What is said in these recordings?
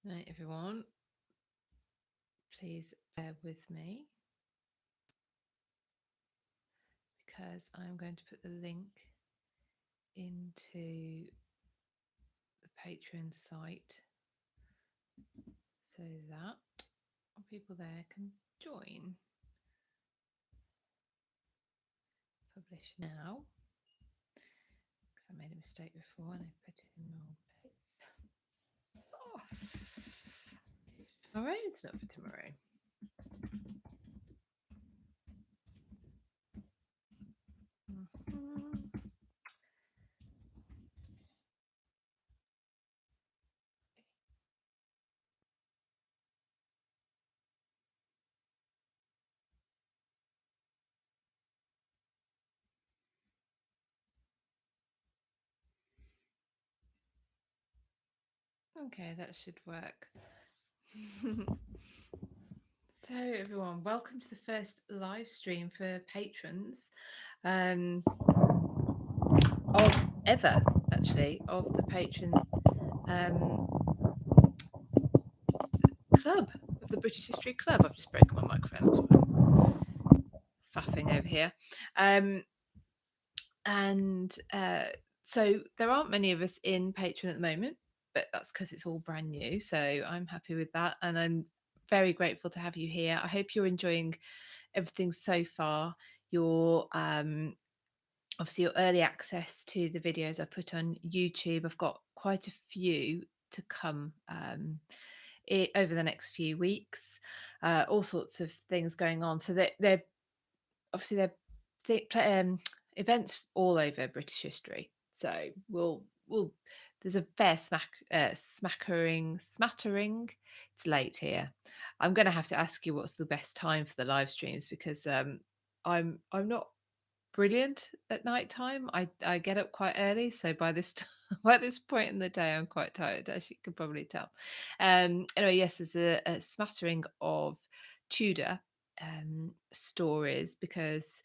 Right, everyone, please bear with me because I'm going to put the link into the Patreon site so that people there can join. Publish now because I made a mistake before and I put it in the wrong place. Oh. All right, it's not for tomorrow. Okay, that should work. So, everyone, welcome to the first live stream for patrons of ever, actually, of the patron club, of the British History Club. I've just broken my microphone, that's why I'm faffing over here. So there aren't many of us in Patreon at the moment, but that's because it's all brand new. So I'm happy with that. And I'm very grateful to have you here. I hope you're enjoying everything so far. Your obviously your early access to the videos I put on YouTube. I've got quite a few to come over the next few weeks. All sorts of things going on. So they're obviously events all over British history. So we'll there's a fair smattering. It's late here. I'm going to have to ask you what's the best time for the live streams because I'm not brilliant at night time. I get up quite early, so by this by this point in the day, I'm quite tired, as you can probably tell. Anyway, yes, there's a smattering of Tudor stories because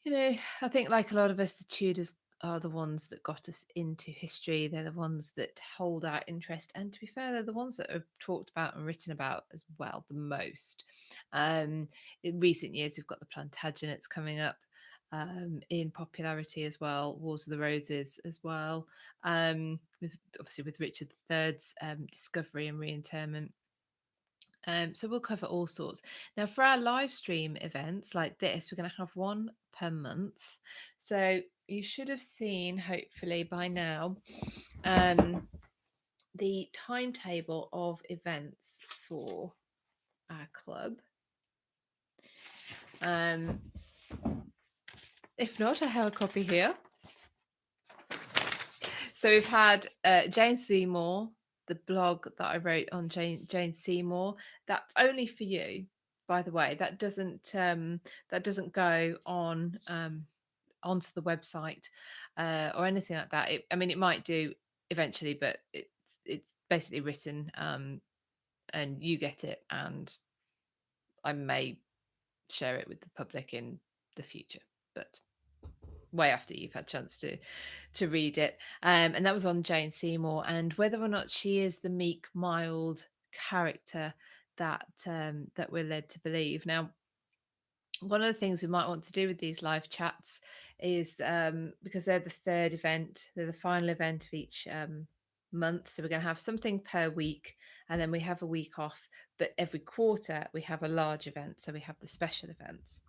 I think like a lot of us, the Tudors are the ones that got us into history. They're the ones that hold our interest, and to be fair, they're the ones that are talked about and written about as well the most. In recent years, we've got the Plantagenets coming up in popularity as well, Wars of the Roses as well, with obviously with Richard III's discovery and reinterment. So we'll cover all sorts. Now, for our live stream events like this, we're going to have one per month. So you should have seen, hopefully by now, the timetable of events for our club. If not, I have a copy here. So we've had Jane Seymour, the blog that I wrote on Jane Seymour. That's only for you, by the way. That doesn't go on onto the website or anything like that. It might do eventually, but it's basically written and you get it, and I may share it with the public in the future, but way after you've had a chance to read it. And that was on Jane Seymour, and whether or not she is the meek, mild character that that we're led to believe. Now, one of the things we might want to do with these live chats is because they're the third event, they're the final event of each month. So we're going to have something per week, and then we have a week off. But every quarter we have a large event, so we have the special events.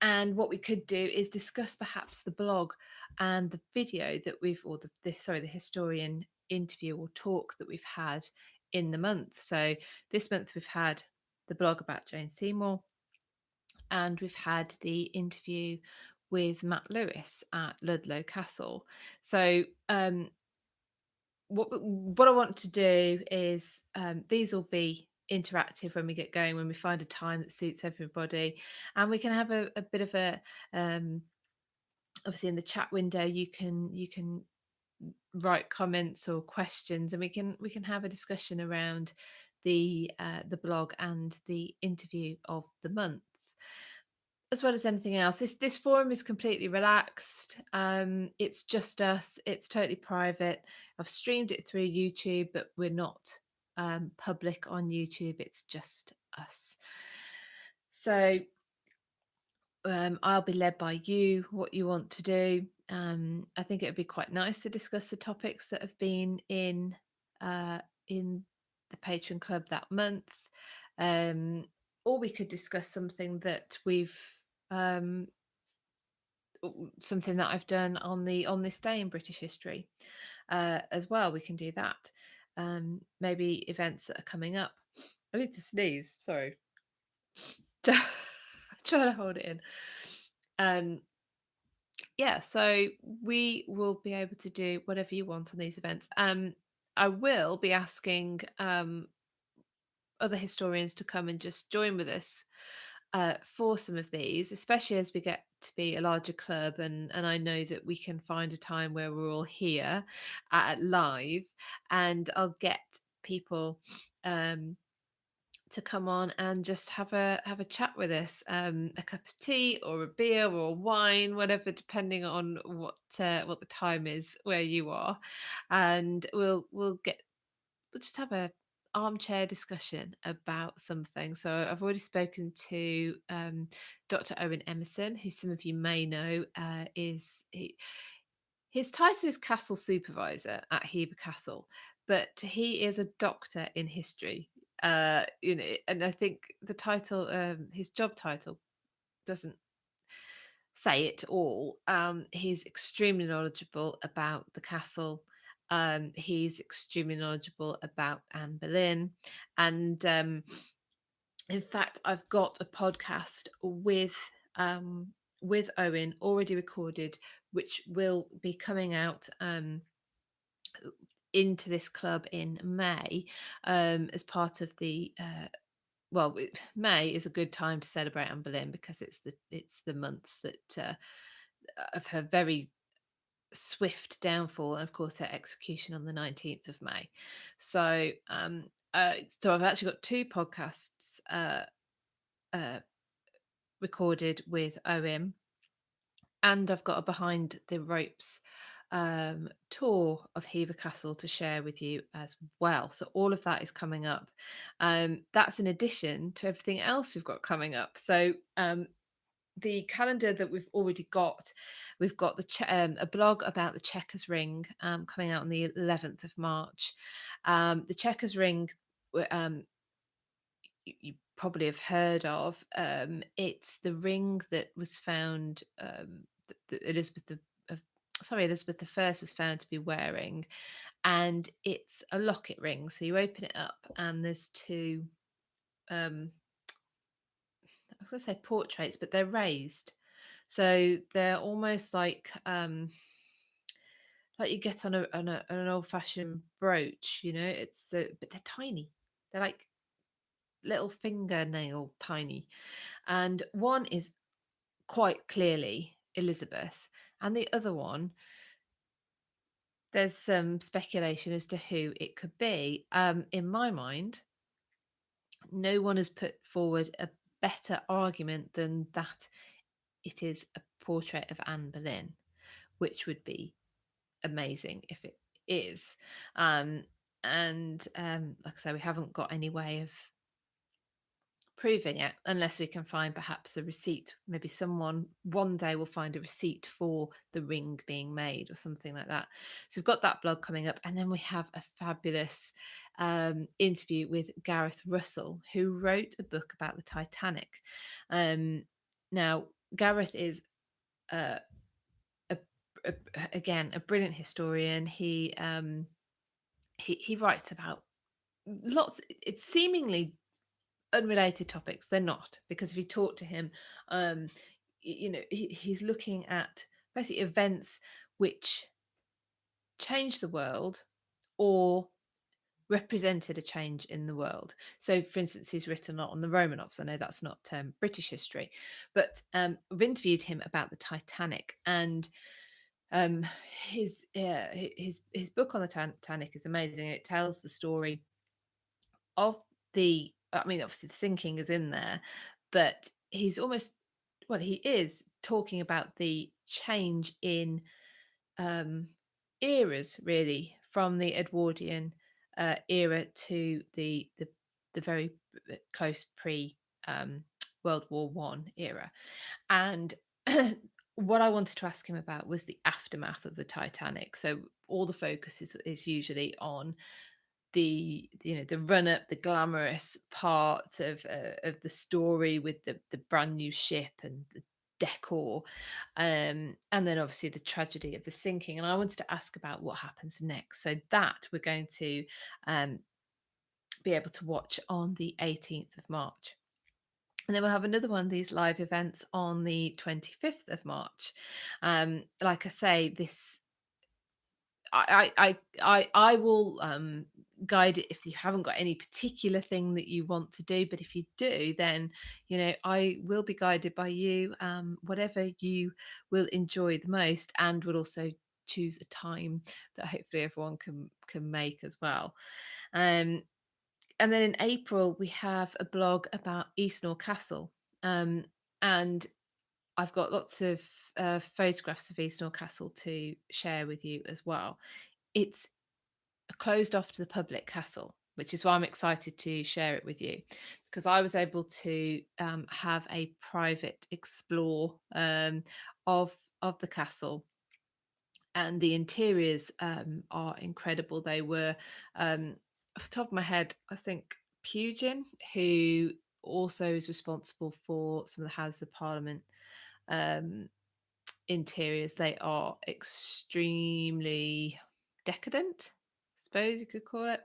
And what we could do is discuss perhaps the blog and the video that we've, or the historian interview or talk that we've had in the month. So this month we've had the blog about Jane Seymour, and we've had the interview with Matt Lewis at Ludlow Castle. So what I want to do is these will be interactive when we get going, when we find a time that suits everybody, and we can have a bit of a obviously in the chat window you can write comments or questions, and we can have a discussion around the blog and the interview of the month. as well as anything else, this forum is completely relaxed. It's just us. It's totally private. I've streamed it through YouTube, but we're not public on YouTube. It's just us. So I'll be led by you, what you want to do. I think it would be quite nice to discuss the topics that have been in the patron club that month. Um, or we could discuss something that we've um, something that I've done on this day in British history as well. We can do that. Maybe events that are coming up. I need to sneeze. Sorry. Trying to hold it in. Yeah, so we will be able to do whatever you want on these events. I will be asking other historians to come and just join with us for some of these, especially as we get to be a larger club, and I know that we can find a time where we're all here live, and I'll get people um, to come on and just have a chat with us, a cup of tea or a beer or wine, whatever, depending on what the time is where you are, and we'll just have a armchair discussion about something. So I've already spoken to Dr. Owen Emerson, who some of you may know. His title is Castle Supervisor at Hever Castle, but he is a doctor in history. And I think the title, his job title, doesn't say it all. He's extremely knowledgeable about the castle. He's extremely knowledgeable about Anne Boleyn, and in fact, I've got a podcast with Owen already recorded, which will be coming out into this club in May as part of the May is a good time to celebrate Anne Boleyn because it's the month that of her very swift downfall, and of course her execution on the 19th of May. So I've actually got two podcasts uh, recorded with Owen, and I've got a behind the ropes tour of Hever Castle to share with you as well. So all of that is coming up. That's in addition to everything else we've got coming up. So the calendar that we've already got, we've got a blog about the Chequers Ring coming out on the 11th of March. The Chequers Ring, you probably have heard of. It's the ring that was found, that Elizabeth the First was found to be wearing, and it's a locket ring. So you open it up, and there's two. I was going to say portraits, but they're raised, so they're almost like you get on an old fashioned brooch. It's but they're tiny. They're like little fingernail tiny, and one is quite clearly Elizabeth, and the other one, there's some speculation as to who it could be. In my mind, no one has put forward a better argument than that it is a portrait of Anne Boleyn, which would be amazing if it is. And like I say, we haven't got any way of proving it unless we can find perhaps a receipt. Maybe someone one day will find a receipt for the ring being made or something like that. So we've got that blog coming up, and then we have a fabulous interview with Gareth Russell, who wrote a book about the Titanic. Now Gareth is uh, a, a, again a brilliant historian. He writes about lots. It's seemingly unrelated topics. They're not, because if you talk to him, um he's looking at basically events which changed the world or represented a change in the world. So for instance, he's written a lot on the Romanovs. I know that's not British history, but I've interviewed him about the Titanic, and um his book on the Titanic is amazing. It tells the story of the, I mean, obviously the sinking is in there, but he's almost well, he is talking about the change in um, eras, really, from the Edwardian era to the very close pre um, World War One era. And what I wanted to ask him about was the aftermath of the Titanic. So all the focus is usually on the, you know, the run up, the glamorous part of the story with the brand new ship and the decor, and then obviously the tragedy of the sinking. And I wanted to ask about what happens next. So that we're going to um, be able to watch on the 18th of March. And then we'll have another one of these live events on the 25th of March. Like I say, this I will guide it if you haven't got any particular thing that you want to do. But if you do, then you know I will be guided by you, whatever you will enjoy the most, and will also choose a time that hopefully everyone can make as well. Um, and then in April we have a blog about Eastnor Castle, um, and I've got lots of photographs of Eastnor Castle to share with you as well. It's closed off to the public castle, which is why I'm excited to share it with you, because I was able to have a private explore of the castle, and the interiors are incredible. They were, off the top of my head, I think Pugin, who also is responsible for some of the Houses of Parliament um, interiors. They are extremely decadent, I suppose you could call it.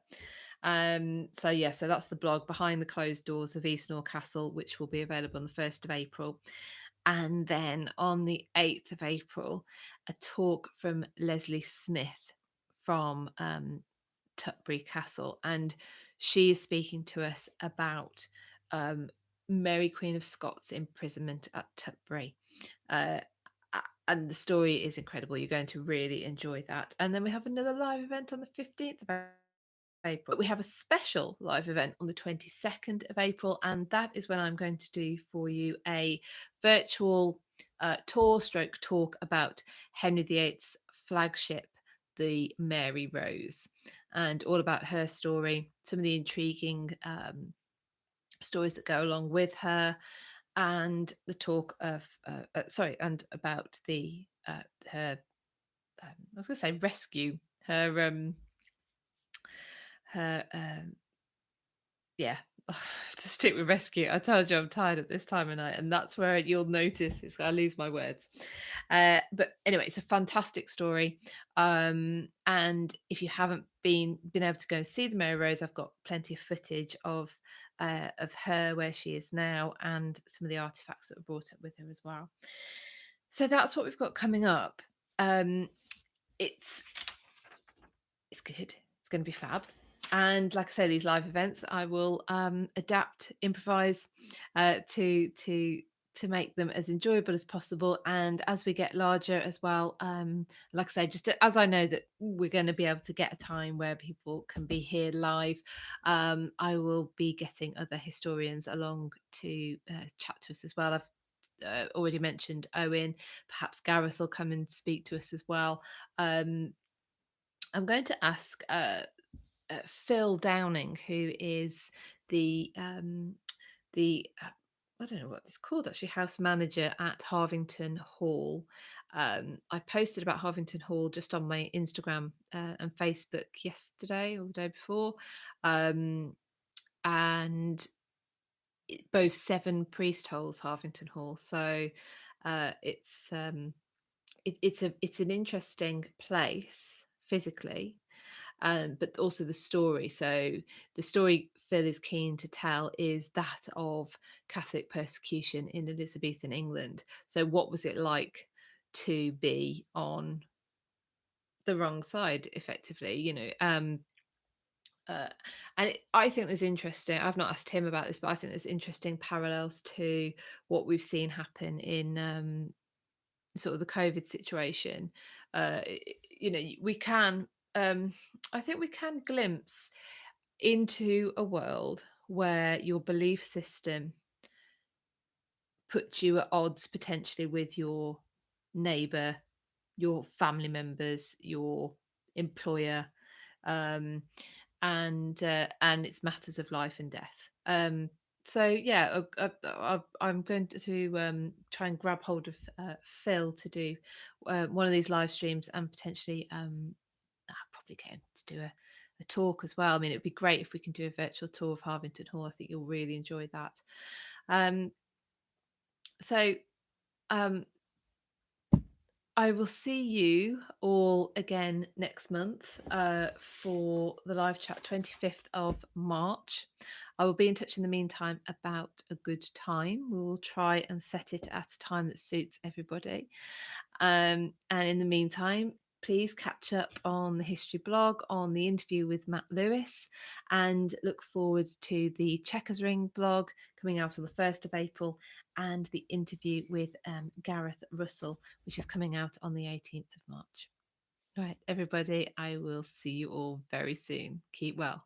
So yeah, so that's the blog Behind the Closed Doors of Eastnor Castle, which will be available on the 1st of April. And then on the 8th of April, a talk from Leslie Smith from Tutbury Castle, and she is speaking to us about um, Mary Queen of Scots' imprisonment at Tutbury. Uh, and the story is incredible. You're going to really enjoy that. And then we have another live event on the 15th of April. We have a special live event on the 22nd of April, and that is when I'm going to do for you a virtual tour stroke talk about Henry VIII's flagship, the Mary Rose, and all about her story, some of the intriguing stories that go along with her, and the talk of and about the her I was going to say rescue, her her yeah, to stick with rescue. I told you I'm tired at this time of night, and that's where you'll notice it's I lose my words. But anyway, it's a fantastic story. And if you haven't been able to go and see the Mary Rose, I've got plenty of footage of her where she is now, and some of the artifacts that were brought up with her as well. So that's what we've got coming up. It's it's good. It's going to be fab. And like I say, these live events, I will adapt, improvise to make them as enjoyable as possible. And as we get larger as well, like I say, just as I know that we're going to be able to get a time where people can be here live, I will be getting other historians along to chat to us as well. I've already mentioned Owen. Perhaps Gareth will come and speak to us as well. I'm going to ask Phil Downing, who is the I don't know what it's called actually, house manager at Harvington Hall. I posted about Harvington Hall just on my Instagram and Facebook yesterday or the day before, and it boasts 7 priest holes, Harvington Hall. So it's an interesting place physically, but also the story. So the story Phil is keen to tell is that of Catholic persecution in Elizabethan England. So what was it like to be on the wrong side, effectively? Uh, I think there's interesting. I've not asked him about this, but I think there's interesting parallels to what we've seen happen in sort of the COVID situation. uh we can I think we can glimpse into a world where your belief system put you at odds potentially with your neighbour, your family members, your employer, um, and it's matters of life and death. So yeah, I'm going to try and grab hold of Phil to do one of these live streams, and potentially I'll probably get him to do a talk as well. I mean, it'd be great if we can do a virtual tour of Harvington Hall. I think you'll really enjoy that. Um, so um, I will see you all again next month for the live chat, 25th of March. I will be in touch in the meantime about a good time. We will try and set it at a time that suits everybody. And in the meantime, please catch up on the history blog, on the interview with Matt Lewis, and look forward to the Checkers Ring blog coming out on the 1st of April, and the interview with Gareth Russell, which is coming out on the 18th of March. Right, everybody, I will see you all very soon. Keep well.